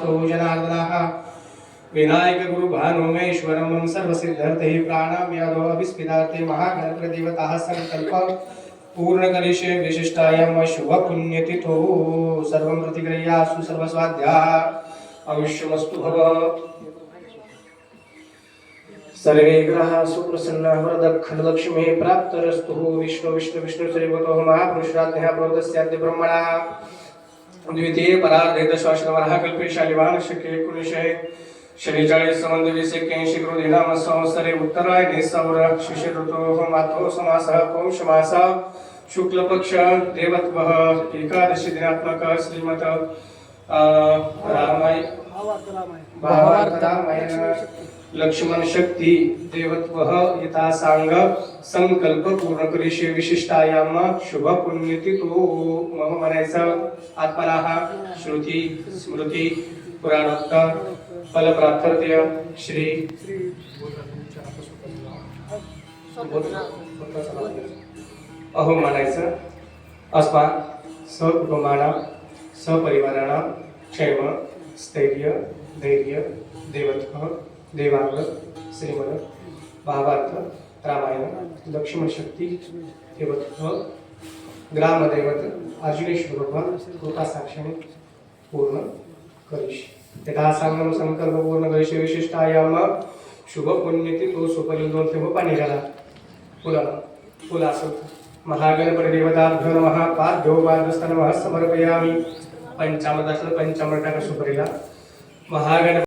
तथास्तु जनार्दनः विनायक गुरु भानुमेश्वरं सर्वसिद्ध्यर्थे प्राणाव्याधो अभिस्पितार्थे महागणपतिदेवताः संकल्प पूर्ण करिष्ये विशिष्टायां शुभ पुण्यतिथो सर्वं प्रतिक्रियासु सर्वस्वाध्याः अविष्यमस्तु भव सर्वे ग्रहाः सुप्रसन्नाः वरदखण्डलक्ष्मी प्राप्तरस्तु विष्णु श्रीवतो महापुरुषराज्ञः प्रोदस्याद्य ब्रह्मणः द्वितीय परार्धे दशवर्षवरः कल्पे शालिवाहन शके कुनिशे शनिचाळीस संबंध 2081 कृती नाम संवत्सरे उत्तरायणे सौर शिशिर ऋतोः मातो समासः पौष मासः शुक्ल पक्ष देवत्वः एकादशी दिनात्मक श्रीमत रामायण लक्ष्मण शक्ती देवत्वः यथा सांग संकल्प पूर्ण करिष्ये विशिष्टायाम शुभ पुण्यतिथो मम म्हणायचं आत्मनाः श्रुती स्मृती पुराणोक्त फल प्रार्थर्य श्री अहो म्हणायचं अस्मात् सकुटुंबाना सपरिवाराना क्षेम स्थैर्य धैर्य देवत्व देवांग श्रीमद महाभारत रामायण लक्ष्मण शक्ती देवत्व ग्रामदैवत अर्जुनेश्वर भगवान कृपा साक्षाने पूर्ण करिष्ये यथा सांगम संकल्प पूर्ण करिष्ये विशिष्टायाम शुभ पुण्यतिथो सुपरी 2 थेंब पाणी घाला फुला महागणपती देवताभ्यो नमः पाद्यो पादस्थान नमः समर्पयामि पंचामृताचं पंचामृताच्या सुपरीला महागणपती